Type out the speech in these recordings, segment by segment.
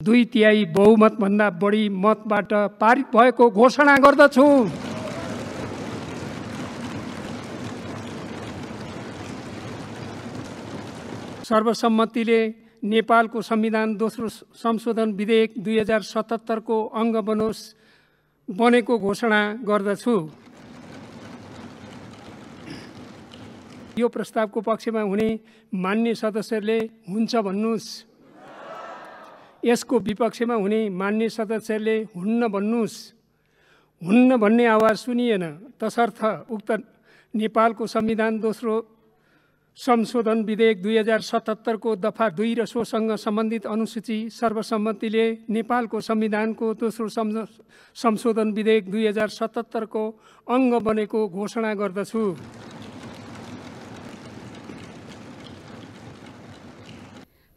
2/3 बहुमतभन्दा बढी मतबाट पारित भएको घोषणा गर्दछु। सर्वसम्मतिले नेपालको संविधान दोस्रो संशोधन विधेयक 2077 को अङ्ग बनेको घोषणा गर्दछु। यो प्रस्तावको पक्षमा हुने मान्य सदस्यहरूले हुन्छ भन्नुस्। यसको विपक्षमा हुने मान्य सदस्यहरूले हुन्न भन्नुस्। हुन्न भन्ने आवाज सुनिएन, तसर्थ उक्त नेपालको संविधान दोस्रो संशोधन विधेयक 2077 को दफा 2 र सोसँग सम्बन्धित अनुसूची सर्वसम्मतिले नेपालको संविधानको दोस्रो संशोधन विधेयक 2077 को अङ्ग बनेको घोषणा गर्दछु।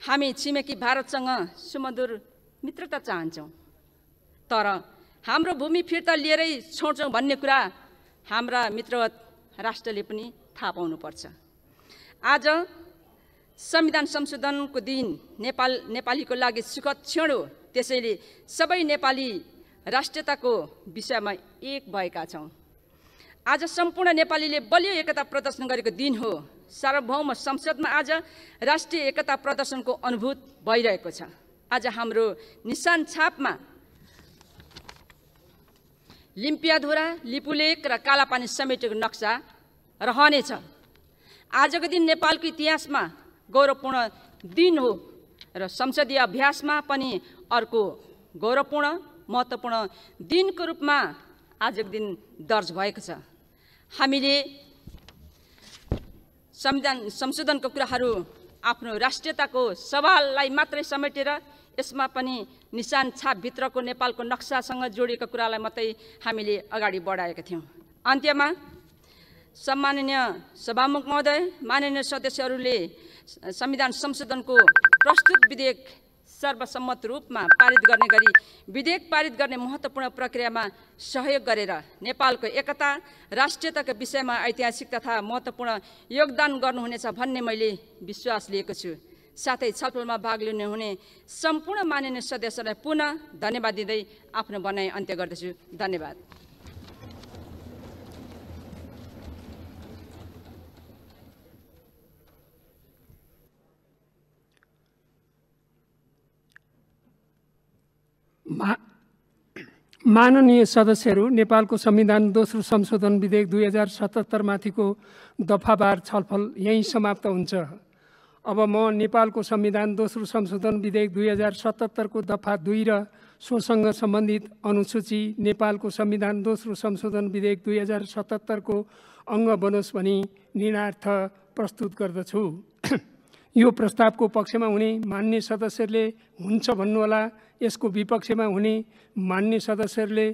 हामी छिमेकी भारतसँग सुमधुर मित्रता चाहन्छौँ, तर हाम्रो भूमि फिर्ता लिएरै छोड्छौँ भन्ने कुरा हाम्रा मित्रवत राष्ट्रले पनि थाहा पाउनुपर्छ। आज संविधान संशोधनको दिन नेपालीको लागि सुखद क्षण हो। त्यसैले सबै नेपाली राष्ट्रियताको विषयमा एक भएका छौँ। आज सम्पूर्ण नेपालीले बलियो एकता प्रदर्शन गरेको दिन हो। सार्वभौम संसदमा आज राष्ट्रिय एकता प्रदर्शनको अनुभूत भइरहेको छ। आज हाम्रो निशान छापमा लिम्पियाधुरा, लिपुलेक र कालापानी समेटेको नक्सा रहनेछ। आजको दिन नेपालको इतिहासमा गौरवपूर्ण दिन हो र संसदीय अभ्यासमा पनि अर्को गौरवपूर्ण महत्त्वपूर्ण दिनको रूपमा आजको दिन दर्ज भएको छ। हामीले संविधान संशोधनको कुराहरू आफ्नो राष्ट्रियताको सवाललाई मात्रै समेटेर यसमा पनि निशान छापभित्रको नेपालको नक्सासँग जोडिएको कुरालाई मात्रै हामीले अगाडि बढाएका थियौँ। अन्त्यमा सम्माननीय सभामुख महोदय, माननीय सदस्यहरूले संविधान संशोधनको प्रस्तुत विधेयक सर्वसम्मत रूपमा पारित गर्ने गरी विधेयक पारित गर्ने महत्त्वपूर्ण प्रक्रियामा सहयोग गरेर नेपालको एकता राष्ट्रियताको विषयमा ऐतिहासिक तथा महत्त्वपूर्ण योगदान गर्नुहुनेछ भन्ने मैले विश्वास लिएको छु। साथै छलफलमा भाग लिनु हुने सम्पूर्ण माननीय सदस्यलाई पुनः धन्यवाद दिँदै आफ्नो भनाइ अन्त्य गर्दछु। धन्यवाद। माननीय सदस्यहरू, नेपालको संविधान दोस्रो संशोधन विधेयक 2077 माथिको दफावार छलफल यहीँ समाप्त हुन्छ। अब म नेपालको संविधान दोस्रो संशोधन विधेयक 2077 को दफा 2 र सोसँग सम्बन्धित अनुसूची नेपालको संविधान दोस्रो संशोधन विधेयक 2077 को अङ्ग बनोस् भनी निर्णयार्थ प्रस्तुत गर्दछु। यो प्रस्तावको पक्षमा हुने मान्य सदस्यहरूले हुन्छ भन्नुहोला। यसको विपक्षमा हुने मान्य सदस्यहरूले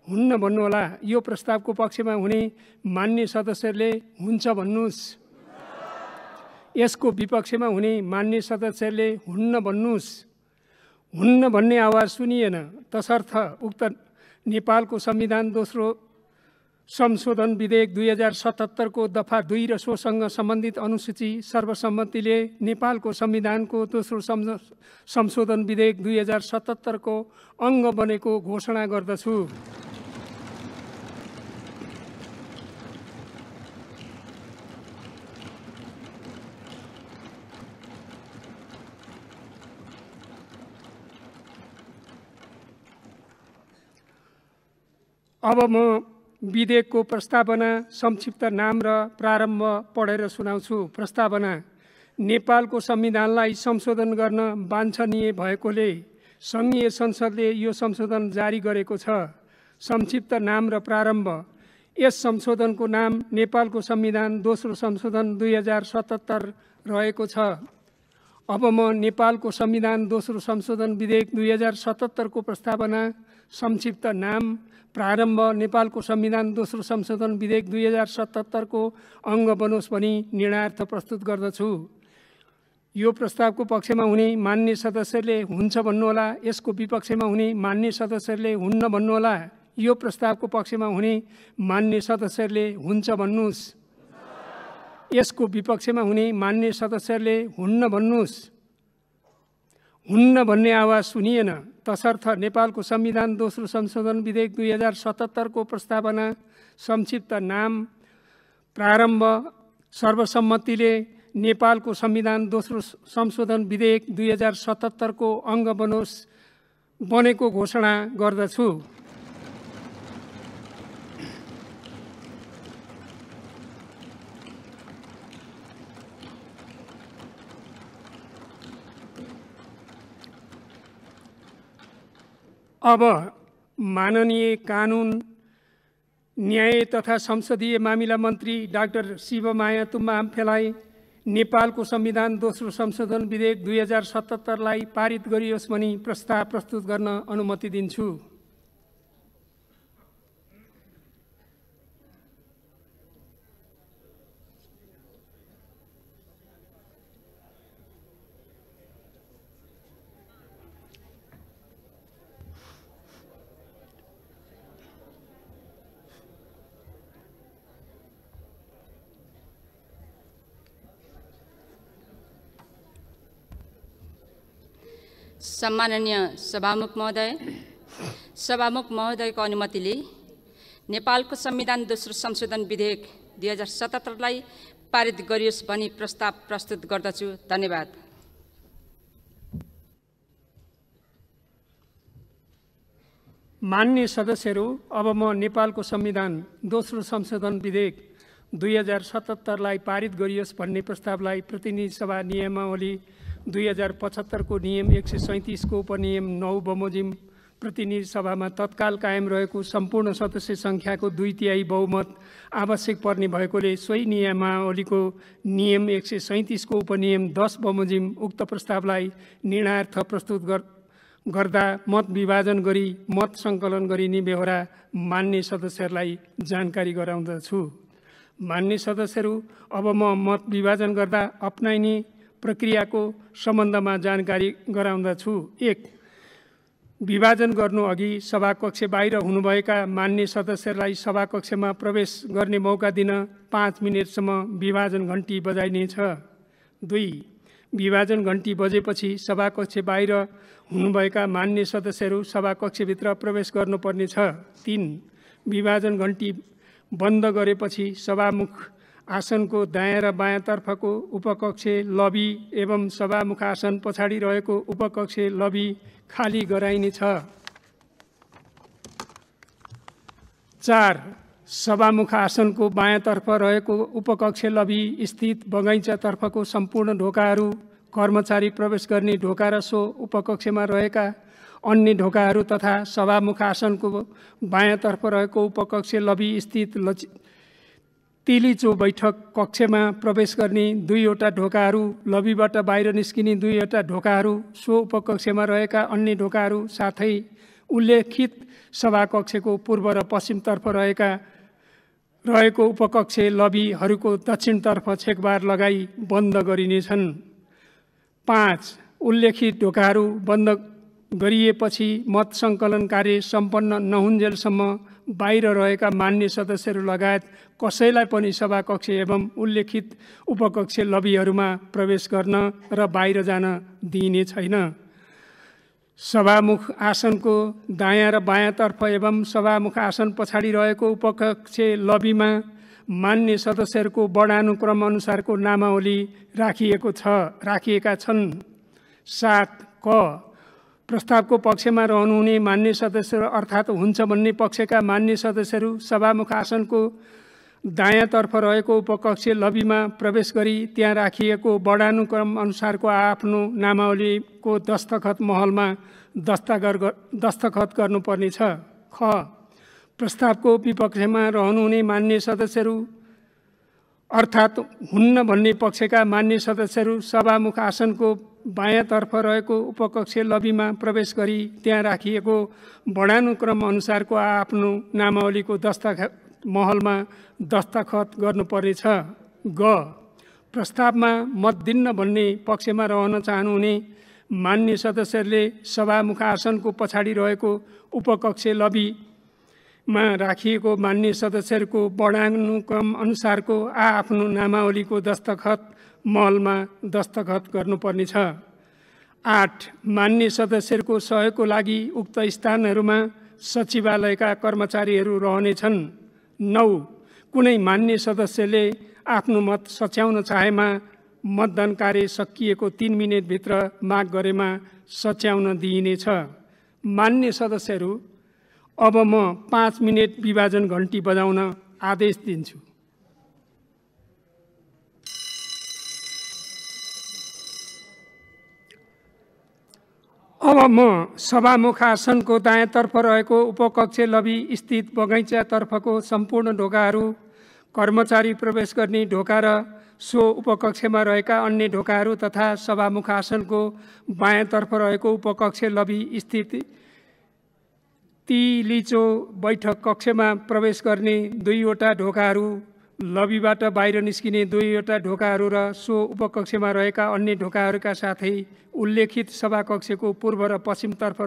हुन्न भन्नुहोला। यो प्रस्तावको पक्षमा हुने मान्य सदस्यहरूले हुन्छ भन्नुस्। यसको विपक्षमा हुने मान्य सदस्यहरूले हुन्न भन्नुस्। हुन्न भन्ने आवाज सुनिएन, तसर्थ उक्त नेपालको संविधान दोस्रो संशोधन विधेयक 2077 को दफा 2 र सोसँग सम्बन्धित अनुसूची सर्वसम्मतिले नेपालको संविधानको दोस्रो संशोधन विधेयक 2077 को अङ्ग बनेको घोषणा गर्दछु। अब म विधेयकको प्रस्तावना, संक्षिप्त नाम र प्रारम्भ पढेर सुनाउँछु। प्रस्तावना: नेपालको संविधानलाई संशोधन गर्न वाञ्छनीय भएकोले सङ्घीय संसदले यो संशोधन जारी गरेको छ। संक्षिप्त नाम र प्रारम्भ: यस संशोधनको नाम नेपालको संविधान दोस्रो संशोधन 2077 रहेको छ। अब म नेपालको संविधान दोस्रो संशोधन विधेयक 2077 को प्रस्तावना, संक्षिप्त नाम, प्रारम्भ, नेपालको संविधान दोस्रो संशोधन विधेयक 2077 को अङ्ग बनोस् भनी निर्णयार्थ प्रस्तुत गर्दछु। यो प्रस्तावको पक्षमा हुने मान्य सदस्यहरूले हुन्छ भन्नुहोला। यसको विपक्षमा हुने मान्य सदस्यहरूले हुन्न भन्नुहोला। यो प्रस्तावको पक्षमा हुने मान्य सदस्यहरूले हुन्छ भन्नुस्। यसको विपक्षमा हुने मान्य सदस्यहरूले हुन्न भन्नुस्। हुन्न भन्ने आवाज सुनिएन, तसर्थ नेपालको संविधान दोस्रो संशोधन विधेयक 2077 को प्रस्तावना संक्षिप्त नाम प्रारम्भ सर्वसम्मतिले नेपालको संविधान दोस्रो संशोधन विधेयक 2077 को अङ्ग बनेको घोषणा गर्दछु। अब माननीय कानुन न्याय तथा संसदीय मामिला मन्त्री डाक्टर शिवमाया तुम्बा आम्फेलाई नेपालको संविधान दोस्रो संशोधन विधेयक 2077 लाई पारित गरियोस् भनी प्रस्ताव प्रस्तुत गर्न अनुमति दिन्छु। सम्माननीय सभामुख महोदयको अनुमतिले नेपालको संविधान दोस्रो संशोधन विधेयक 2077 लाई पारित गरियोस् भनी प्रस्ताव प्रस्तुत गर्दछु। धन्यवाद। मान्य सदस्यहरू, अब म नेपालको संविधान दोस्रो संशोधन विधेयक 2077 लाई पारित गरियोस् भन्ने प्रस्तावलाई प्रतिनिधि सभा नियमावली 2075 को नियम 137 को उपनियम 9 बमोजिम प्रतिनिधि सभामा तत्काल कायम रहेको सम्पूर्ण सदस्य संख्याको 2/3 बहुमत आवश्यक पर्ने भएकोले सोही नियमावलीको नियम 137 को उपनियम 10 बमोजिम उक्त प्रस्तावलाई निर्णयार्थ प्रस्तुत गर्दा मत विभाजन गरी मत सङ्कलन गरिने बेहोरा मान्य सदस्यहरूलाई जानकारी गराउँदछु। मान्य सदस्यहरू, अब म मत विभाजन गर्दा अपनाइने प्रक्रियाको सम्बन्धमा जानकारी गराउँदछु। 1. विभाजन गर्नु अघि सभाकक्ष बाहिर हुनुभएका मान्य सदस्यहरूलाई सभाकक्षमा प्रवेश गर्ने मौका दिन 5 मिनेटसम्म विभाजन घण्टी बजाइनेछ। 2. विभाजन घण्टी बजेपछि सभाकक्ष बाहिर हुनुभएका मान्य सदस्यहरू सभाकक्षभित्र प्रवेश गर्नुपर्नेछ। 3. विभाजन घण्टी बन्द गरेपछि सभामुख आसनको दायाँ र बायाँतर्फको उपकक्ष लबी एवं सभामुख आसन पछाडि रहेको उपकक्ष लबी खाली गराइनेछ। 4. सभामुख आसनको बायाँतर्फ रहेको उपकक्ष लबी स्थित बगैँचातर्फको सम्पूर्ण ढोकाहरू कर्मचारी प्रवेश गर्ने ढोका र सो उपकक्षमा रहेका अन्य ढोकाहरू तथा सभामुख आसनको बायाँतर्फ रहेको उपकक्ष लबी स्थित तिलिचो बैठक कक्षमा प्रवेश गर्ने 2वटा ढोकाहरू, लबीबाट बाहिर निस्किने 2वटा ढोकाहरू, सो उपकक्षमा रहेका अन्य ढोकाहरू साथै उल्लेखित सभाकक्षको पूर्व र पश्चिमतर्फ रहेको उपकक्ष लबीहरूको दक्षिणतर्फ छेकबार लगाई बन्द गरिनेछन्। 5. उल्लेखित ढोकाहरू बन्द गरिएपछि मत सङ्कलन कार्य सम्पन्न नहुन्जेलसम्म बाहिर रहेका मान्य सदस्यहरू लगायत कसैलाई पनि सभाकक्ष एवं उल्लेखित उपकक्ष लबीहरूमा प्रवेश गर्न र बाहिर जान दिइने छैन। सभामुख आसनको दायाँ र बायाँतर्फ एवं सभामुख आसन पछाडि रहेको उपकक्ष लबीमा मान्य सदस्यहरूको वर्णानुक्रम अनुसारको नामावली राखिएका छन्। 7. क. प्रस्तावको पक्षमा रहनुहुने मान्य सदस्यहरू अर्थात् हुन्छ भन्ने पक्षका मान्य सदस्यहरू सभामुख आसनको दायाँतर्फ रहेको उपकक्ष लबीमा प्रवेश गरी त्यहाँ राखिएको वर्णानुक्रम अनुसारको आफ्नो नामावलीको दस्तखत महलमा दस्तखत गर्नुपर्नेछ। ख. प्रस्तावको विपक्षमा रहनुहुने मान्य सदस्यहरू अर्थात् हुन्न भन्ने पक्षका मान्य सदस्यहरू सभामुख आसनको बायाँतर्फ रहेको उपकक्ष लबीमा प्रवेश गरी त्यहाँ राखिएको वर्णानुक्रम अनुसारको आफ्नो नामावलीको दस्तखत महलमा दस्तखत गर्नुपर्नेछ। ग. प्रस्तावमा मत दिन्न भन्ने पक्षमा रहन चाहनुहुने मान्य सदस्यहरूले सभामुख आसनको पछाडि रहेको उपकक्ष लबीमा राखिएको मान्य सदस्यहरूको वर्णानुक्रम अनुसारको आफ्नो नामावलीको दस्तखत महलमा दस्तखत गर्नुपर्नेछ। 8. मान्य सदस्यहरूको सहयोगको लागि उक्त स्थानहरूमा सचिवालयका कर्मचारीहरू रहनेछन्। 9. कुनै मान्य सदस्यले आफ्नो मत सच्याउन चाहेमा मतदान कार्य सकिएको 3 मिनेटभित्र माग गरेमा सच्याउन दिइनेछ। मान्य सदस्यहरू, अब म 5 मिनेट विभाजन घण्टी बजाउन आदेश दिन्छु। अब म सभामुख आसनको दायाँतर्फ रहेको उपकक्ष लबी स्थित बगैँचातर्फको सम्पूर्ण ढोकाहरू, कर्मचारी प्रवेश गर्ने ढोका र सो उपकक्षमा रहेका अन्य ढोकाहरू तथा सभामुख आसनको बायाँतर्फ रहेको उपकक्ष लबी स्थित तिलिचो बैठक कक्षमा प्रवेश गर्ने 2वटा ढोकाहरू, लबीबाट बाहिर निस्किने 2वटा ढोकाहरू र सो उपकक्षमा रहेका अन्य ढोकाहरूका साथै उल्लेखित सभाकक्षको पूर्व र पश्चिमतर्फ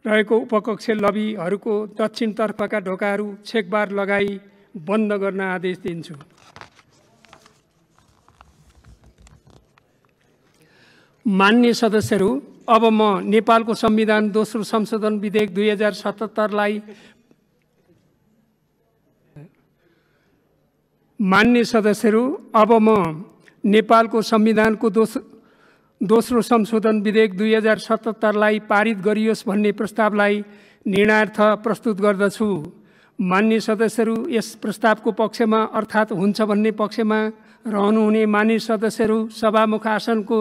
रहेको उपकक्ष लबीहरूको दक्षिणतर्फका ढोकाहरू छेकबार लगाई बन्द गर्न आदेश दिन्छु। मान्य सदस्यहरू, अब म नेपालको संविधान दोस्रो संशोधन विधेयक 2077 मान्य सदस्यहरू, अब म नेपालको संविधानको दोस्रो संशोधन विधेयक 2077 पारित गरियोस् भन्ने प्रस्तावलाई निर्णयार्थ प्रस्तुत गर्दछु। मान्य सदस्यहरू, यस प्रस्तावको पक्षमा अर्थात् हुन्छ भन्ने पक्षमा रहनुहुने मान्य सदस्यहरू सभामुख आसनको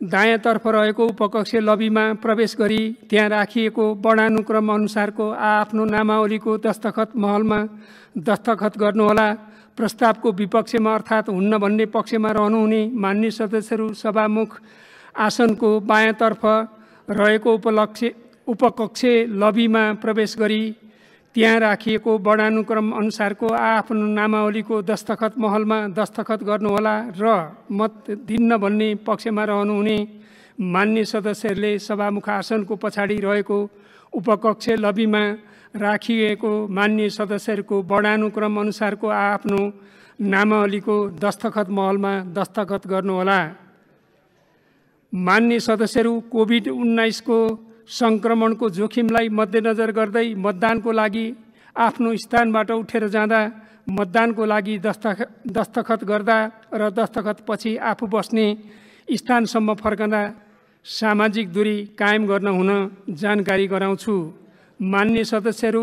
दायाँतर्फ रहेको उपकक्ष लबीमा प्रवेश गरी त्यहाँ राखिएको वर्णानुक्रम अनुसारको आफ्नो नामावलीको दस्तखत महलमा दस्तखत गर्नुहोला। प्रस्तावको विपक्षमा अर्थात् हुन्न भन्ने पक्षमा रहनुहुने मान्य सदस्यहरू सभामुख आसनको बायाँतर्फ रहेको उपकक्ष लबीमा प्रवेश गरी त्यहाँ राखिएको वर्णानुक्रम अनुसारको आफ्नो नामावलीको दस्तखत महलमा दस्तखत गर्नुहोला र मत दिन्न भन्ने पक्षमा रहनुहुने मान्य सदस्यहरूले सभामुख आसनको पछाडि रहेको उपकक्ष लबीमा राखिएको मान्य सदस्यहरूको वर्णानुक्रम अनुसारको आफ्नो नामावलीको दस्तखत महलमा दस्तखत गर्नुहोला। मान्य सदस्यहरू, कोभिड-19 को संक्रमणको जोखिमलाई मध्यनजर गर्दै मतदानको लागि आफ्नो स्थानबाट उठेर जाँदा, मतदानको लागि दस्तखत गर्दा र दस्तखतपछि आफू बस्ने स्थानसम्म फर्कँदा सामाजिक दूरी कायम गर्न हुन जानकारी गराउँछु। मान्य सदस्यहरू,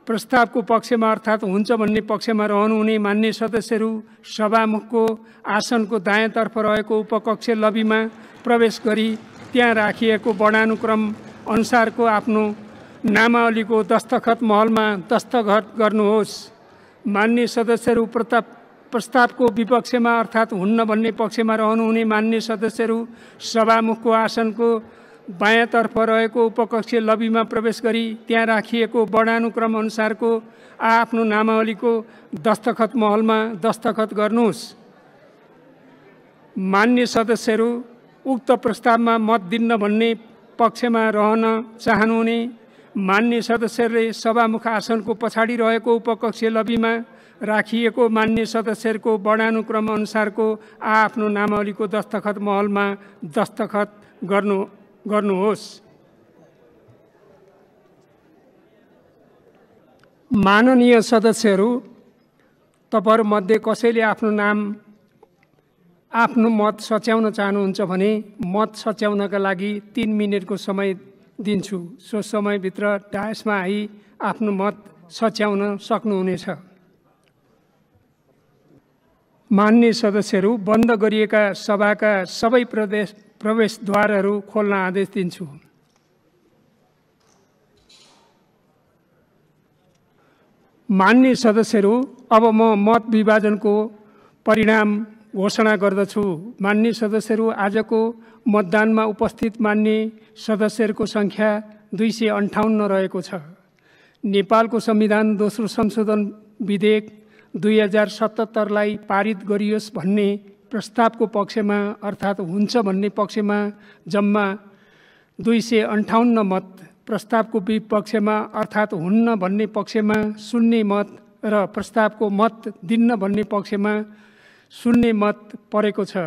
प्रस्तावको पक्षमा अर्थात् हुन्छ भन्ने पक्षमा रहनुहुने मान्य सदस्यहरू सभामुखको आसनको दायाँतर्फ रहेको उपकक्ष लबीमा प्रवेश गरी त्यहाँ राखिएको वर्णानुक्रम अनुसारको आफ्नो नामावलीको दस्तखत महलमा दस्तखत गर्नुहोस्। मान्य सदस्यहरू, प्रस्तावको विपक्षमा अर्थात् हुन्न भन्ने पक्षमा रहनुहुने मान्य सदस्यहरू सभामुखको आसनको बायाँतर्फ रहेको उपकक्ष लबीमा प्रवेश गरी त्यहाँ राखिएको वर्णानुक्रम अनुसारको आफ्नो नामावलीको दस्तखत महलमा दस्तखत गर्नुहोस्। मान्य सदस्यहरू, उक्त प्रस्तावमा मत दिन्न भन्ने पक्षमा रहन चाहनुहुने मान्य सदस्यहरूले सभामुख आसनको पछाडि रहेको उपकक्ष लबीमा राखिएको मान्य सदस्यहरूको वर्णानुक्रम अनुसारको आफ्नो नामावलीको दस्तखत महलमा दस्तखत गर्नुहोस्। माननीय सदस्यहरू, तपाईहरुमध्ये कसैले आफ्नो मत सच्याउन चाहनुहुन्छ भने मत सच्याउनका लागि 3 मिनेटको समय दिन्छु। सो समयभित्र डायसमा आई आफ्नो मत सच्याउन सक्नुहुनेछ। मान्य सदस्यहरू, बन्द गरिएका सभाका सबै प्रवेशद्वारहरू खोल्न आदेश दिन्छु। मान्य सदस्यहरू, अब म मत विभाजनको परिणाम घोषणा गर्दछु। मान्य सदस्यहरू, आजको मतदानमा उपस्थित मान्य सदस्यहरूको संख्या 258 रहेको छ। नेपालको संविधान दोस्रो संशोधन विधेयक 2077 पारित गरियोस् भन्ने प्रस्तावको पक्षमा अर्थात् हुन्छ भन्ने पक्षमा जम्मा 258 मत, प्रस्तावको विपक्षमा अर्थात् हुन्न भन्ने पक्षमा 0 मत र प्रस्तावको मत दिन्न भन्ने पक्षमा 0 मत परेको छ।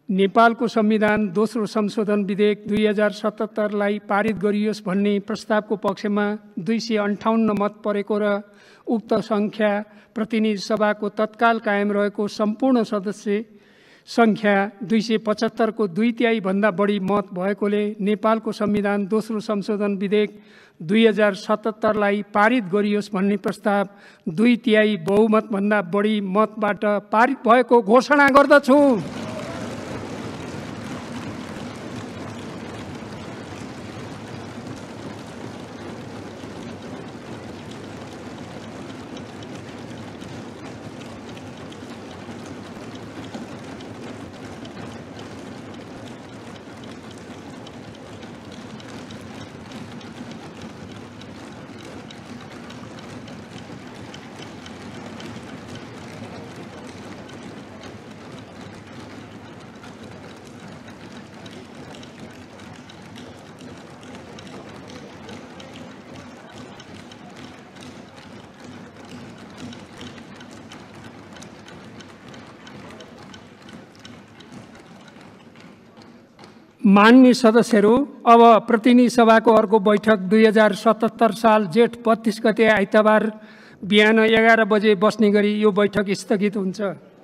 नेपालको संविधान दोस्रो संशोधन विधेयक 2077लाई पारित गरियोस् भन्ने प्रस्तावको पक्षमा 258 मत परेको र उक्त सङ्ख्या प्रतिनिधि सभाको तत्काल कायम रहेको सम्पूर्ण सदस्य सङ्ख्या 275 को 2/3 भन्दा बढी मत भएकोले नेपालको संविधान दोस्रो संशोधन विधेयक 2077लाई पारित गरियोस् भन्ने प्रस्ताव 2/3 बहुमत भन्दा बढी मतबाट पारित भएको घोषणा गर्दछु। मान्य सदस्यहरू, अब प्रतिनिधि सभाको अर्को बैठक 2077 साल जेठ 32 गते आइतबार बिहान 11 बजे बस्ने गरी यो बैठक स्थगित हुन्छ।